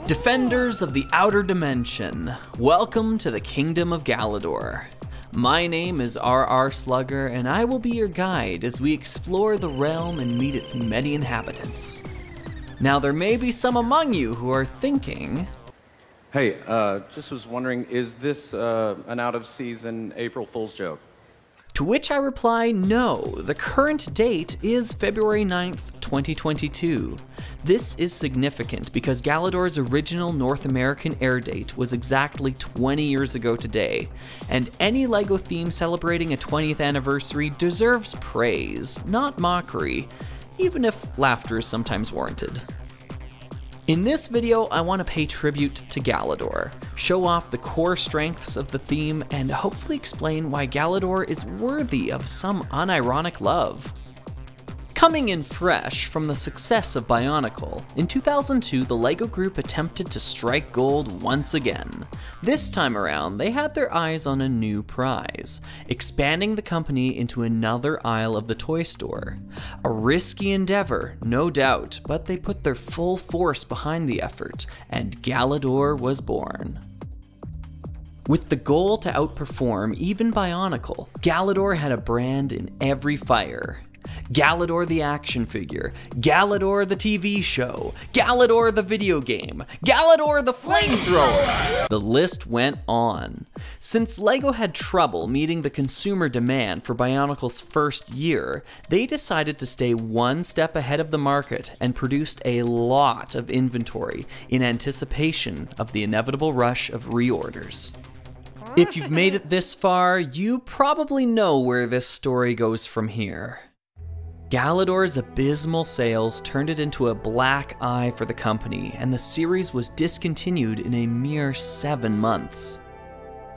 Defenders of the Outer Dimension, welcome to the Kingdom of Galidor. My name is R.R. Slugger, and I will be your guide as we explore the realm and meet its many inhabitants. Now, there may be some among you who are thinking, hey, just was wondering, is this an out-of-season April Fool's joke? To which I reply, no, the current date is February 9th, 2022. This is significant because Galidor's original North American air date was exactly 20 years ago today, and any LEGO theme celebrating a 20th anniversary deserves praise, not mockery, even if laughter is sometimes warranted. In this video, I want to pay tribute to Galidor, show off the core strengths of the theme, and hopefully explain why Galidor is worthy of some unironic love. Coming in fresh from the success of Bionicle, in 2002 the LEGO Group attempted to strike gold once again. This time around, they had their eyes on a new prize, expanding the company into another aisle of the toy store. A risky endeavor, no doubt, but they put their full force behind the effort, and Galidor was born. With the goal to outperform even Bionicle, Galidor had a brand in every fire. Galidor the action figure, Galidor the TV show, Galidor the video game, Galidor the flamethrower! The list went on. Since LEGO had trouble meeting the consumer demand for Bionicle's first year, they decided to stay one step ahead of the market and produced a lot of inventory in anticipation of the inevitable rush of reorders. If you've made it this far, you probably know where this story goes from here. Galidor's abysmal sales turned it into a black eye for the company, and the series was discontinued in a mere 7 months.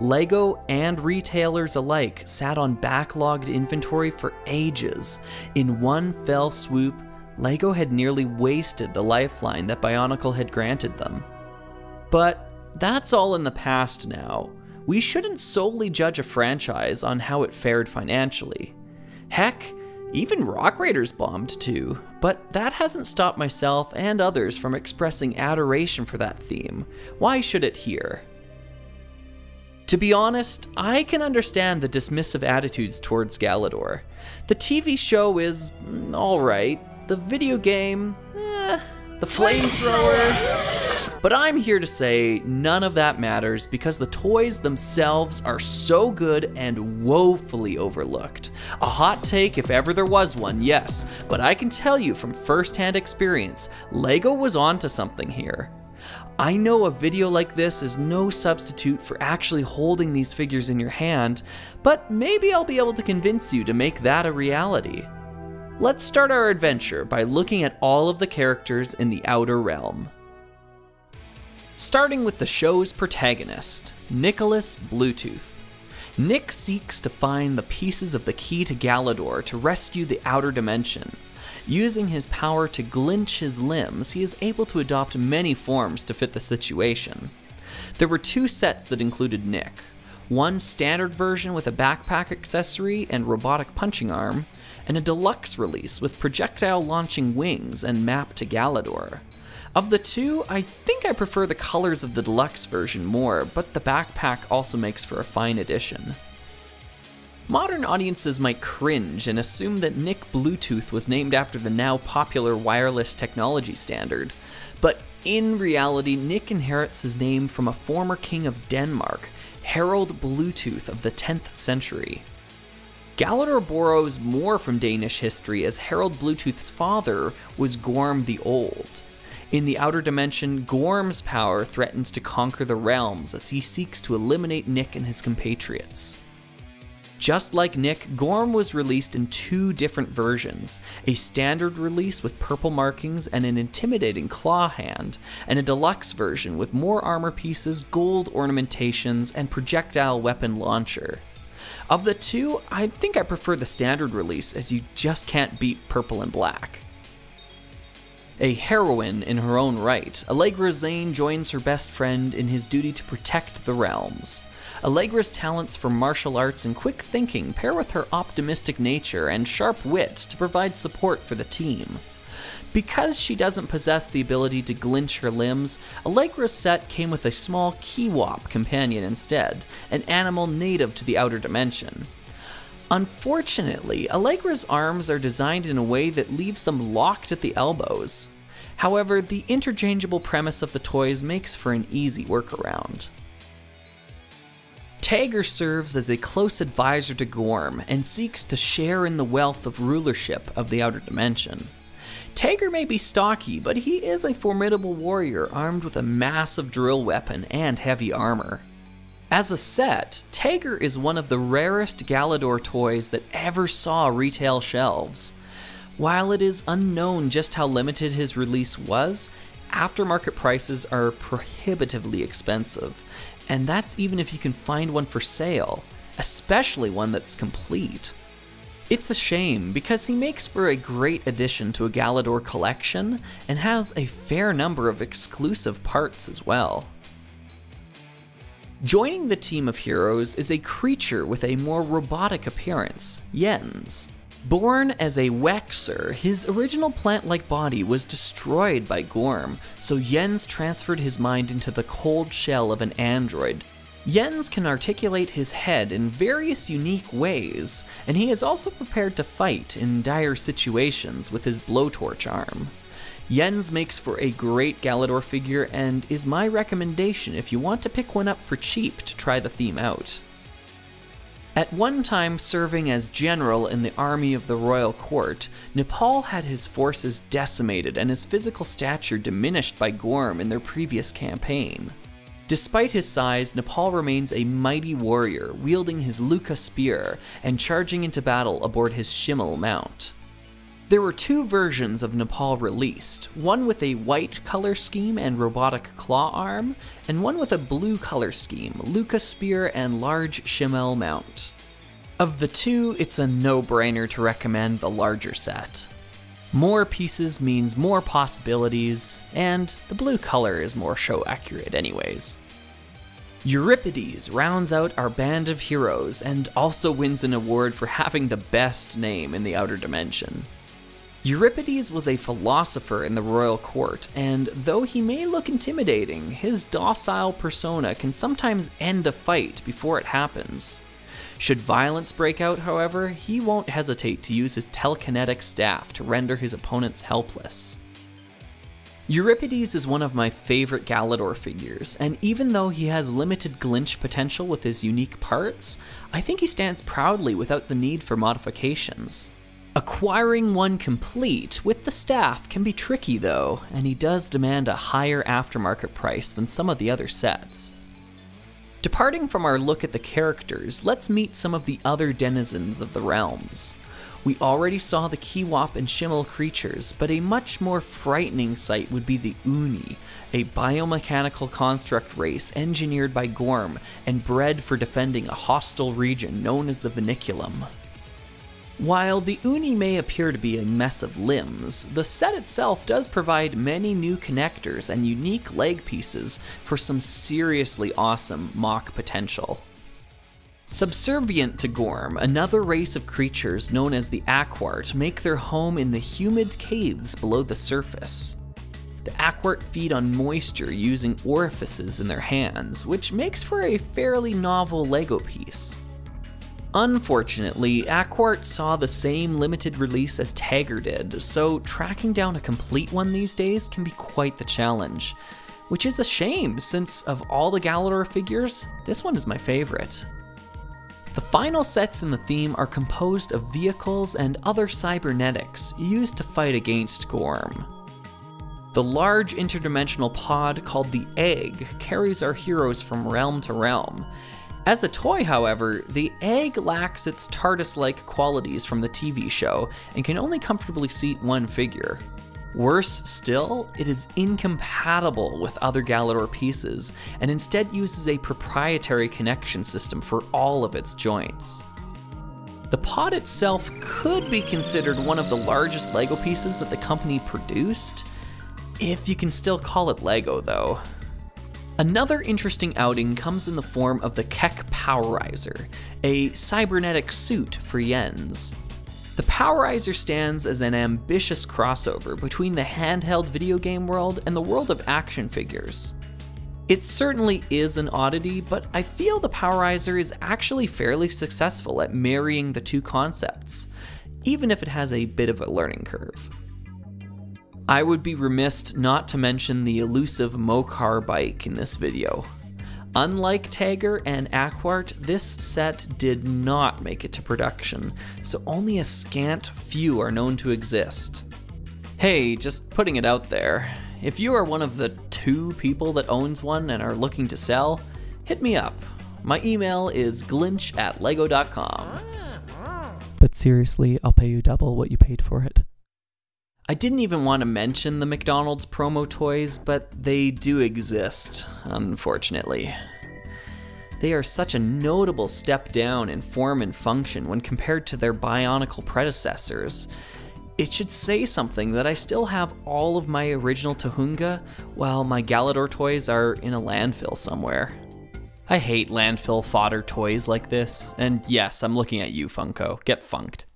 LEGO and retailers alike sat on backlogged inventory for ages. In one fell swoop, LEGO had nearly wasted the lifeline that Bionicle had granted them. But that's all in the past now. We shouldn't solely judge a franchise on how it fared financially. Heck, even Rock Raiders bombed too, but that hasn't stopped myself and others from expressing adoration for that theme. Why should it here? To be honest, I can understand the dismissive attitudes towards Galidor. The TV show is alright, the video game, the flamethrower. But I'm here to say none of that matters because the toys themselves are so good and woefully overlooked. A hot take if ever there was one, yes, but I can tell you from first-hand experience, LEGO was onto something here. I know a video like this is no substitute for actually holding these figures in your hand, but maybe I'll be able to convince you to make that a reality. Let's start our adventure by looking at all of the characters in the Outer Realm. Starting with the show's protagonist, Nicholas Bluetooth. Nick seeks to find the pieces of the key to Galidor to rescue the Outer Dimension. Using his power to glinch his limbs, he is able to adopt many forms to fit the situation. There were 2 sets that included Nick. One standard version with a backpack accessory and robotic punching arm, and a deluxe release with projectile launching wings and map to Galidor. Of the 2, I think I prefer the colors of the deluxe version more, but the backpack also makes for a fine addition. Modern audiences might cringe and assume that Nick Bluetooth was named after the now popular wireless technology standard, but in reality, Nick inherits his name from a former king of Denmark, Harald Bluetooth of the 10th century. Galidor borrows more from Danish history as Harald Bluetooth's father was Gorm the Old. In the Outer Dimension, Gorm's power threatens to conquer the realms as he seeks to eliminate Nick and his compatriots. Just like Nick, Gorm was released in 2 different versions, a standard release with purple markings and an intimidating claw hand, and a deluxe version with more armor pieces, gold ornamentations, and projectile weapon launcher. Of the 2, I think I prefer the standard release as you just can't beat purple and black. A heroine in her own right, Allegra Zane joins her best friend in his duty to protect the realms. Allegra's talents for martial arts and quick thinking pair with her optimistic nature and sharp wit to provide support for the team. Because she doesn't possess the ability to glinch her limbs, Allegra's set came with a small Kiwop companion instead, an animal native to the outer dimension. Unfortunately, Allegra's arms are designed in a way that leaves them locked at the elbows. However, the interchangeable premise of the toys makes for an easy workaround. Tagger serves as a close advisor to Gorm and seeks to share in the wealth of rulership of the outer dimension. Tagger may be stocky, but he is a formidable warrior armed with a massive drill weapon and heavy armor. As a set, Tagger is one of the rarest Galidor toys that ever saw retail shelves. While it is unknown just how limited his release was, aftermarket prices are prohibitively expensive, and that's even if you can find one for sale, especially one that's complete. It's a shame, because he makes for a great addition to a Galidor collection, and has a fair number of exclusive parts as well. Joining the team of heroes is a creature with a more robotic appearance, Jens. Born as a Wexer, his original plant-like body was destroyed by Gorm, so Jens transferred his mind into the cold shell of an android. Jens can articulate his head in various unique ways, and he is also prepared to fight in dire situations with his blowtorch arm. Jens makes for a great Galidor figure and is my recommendation if you want to pick one up for cheap to try the theme out. At one time serving as general in the army of the royal court, Nepal had his forces decimated and his physical stature diminished by Gorm in their previous campaign. Despite his size, Nepal remains a mighty warrior, wielding his Luka spear and charging into battle aboard his Schimmel mount. There were two versions of Nepal released, one with a white color scheme and robotic claw arm, and one with a blue color scheme, Luka spear and large Schimmel mount. Of the two, it's a no-brainer to recommend the larger set. More pieces means more possibilities, and the blue color is more show accurate anyways. Euripides rounds out our band of heroes and also wins an award for having the best name in the outer dimension. Euripides was a philosopher in the royal court, and though he may look intimidating, his docile persona can sometimes end a fight before it happens. Should violence break out, however, he won't hesitate to use his telekinetic staff to render his opponents helpless. Euripides is one of my favorite Galidor figures, and even though he has limited glinch potential with his unique parts, I think he stands proudly without the need for modifications. Acquiring one complete with the staff can be tricky though, and he does demand a higher aftermarket price than some of the other sets. Departing from our look at the characters, let's meet some of the other denizens of the realms. We already saw the Kiwop and Schimmel creatures, but a much more frightening sight would be the Uni, a biomechanical construct race engineered by Gorm and bred for defending a hostile region known as the Vinculum. While the Uni may appear to be a mess of limbs, the set itself does provide many new connectors and unique leg pieces for some seriously awesome mock potential. Subservient to Gorm, another race of creatures known as the Aquart make their home in the humid caves below the surface. The Aquart feed on moisture using orifices in their hands, which makes for a fairly novel Lego piece. Unfortunately, Aquart saw the same limited release as Tagger did, so tracking down a complete one these days can be quite the challenge. Which is a shame, since of all the Galidor figures, this one is my favorite. The final sets in the theme are composed of vehicles and other cybernetics used to fight against Gorm. The large interdimensional pod called the Egg carries our heroes from realm to realm. As a toy, however, the Egg lacks its TARDIS-like qualities from the TV show and can only comfortably seat one figure. Worse still, it is incompatible with other Galidor pieces and instead uses a proprietary connection system for all of its joints. The pod itself could be considered one of the largest Lego pieces that the company produced, if you can still call it Lego though. Another interesting outing comes in the form of the Keck Powerizer, a cybernetic suit for Jens. The Powerizer stands as an ambitious crossover between the handheld video game world and the world of action figures. It certainly is an oddity, but I feel the Powerizer is actually fairly successful at marrying the two concepts, even if it has a bit of a learning curve. I would be remiss not to mention the elusive Mokar bike in this video. Unlike Tagger and Aquart, this set did not make it to production, so only a scant few are known to exist. Hey, just putting it out there, if you are one of the 2 people that owns one and are looking to sell, hit me up. My email is glinch@lego.com. But seriously, I'll pay you double what you paid for it. I didn't even want to mention the McDonald's promo toys, but they do exist, unfortunately. They are such a notable step down in form and function when compared to their Bionicle predecessors. It should say something that I still have all of my original Tahunga, while my Galidor toys are in a landfill somewhere. I hate landfill fodder toys like this, and yes, I'm looking at you, Funko. Get funked.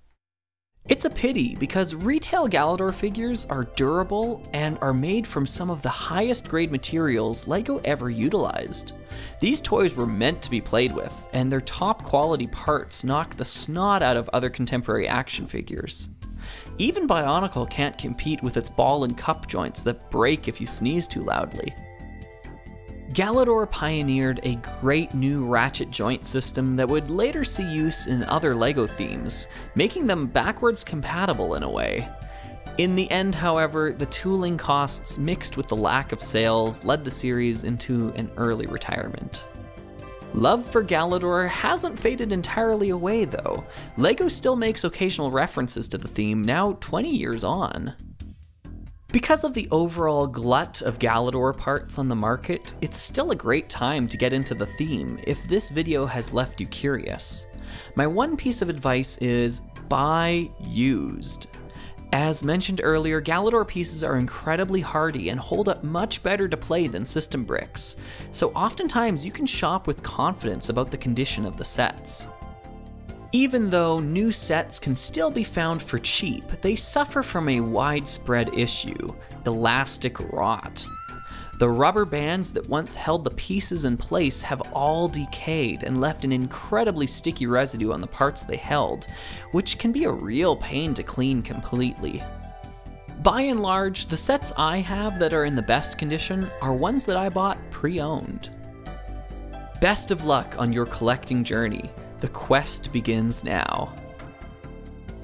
It's a pity because retail Galidor figures are durable and are made from some of the highest grade materials LEGO ever utilized. These toys were meant to be played with, and their top quality parts knock the snot out of other contemporary action figures. Even Bionicle can't compete with its ball and cup joints that break if you sneeze too loudly. Galidor pioneered a great new ratchet joint system that would later see use in other LEGO themes, making them backwards compatible in a way. In the end, however, the tooling costs mixed with the lack of sales led the series into an early retirement. Love for Galidor hasn't faded entirely away though. LEGO still makes occasional references to the theme now 20 years on. Because of the overall glut of Galidor parts on the market, it's still a great time to get into the theme if this video has left you curious. My one piece of advice is buy used. As mentioned earlier, Galidor pieces are incredibly hardy and hold up much better to play than system bricks, so oftentimes you can shop with confidence about the condition of the sets. Even though new sets can still be found for cheap, they suffer from a widespread issue: elastic rot. The rubber bands that once held the pieces in place have all decayed and left an incredibly sticky residue on the parts they held, which can be a real pain to clean completely. By and large, the sets I have that are in the best condition are ones that I bought pre-owned. Best of luck on your collecting journey. The quest begins now.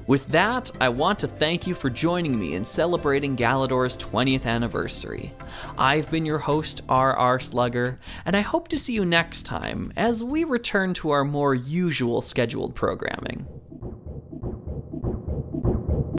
With that, I want to thank you for joining me in celebrating Galidor's 20th anniversary. I've been your host, RR Slugger, and I hope to see you next time as we return to our more usual scheduled programming.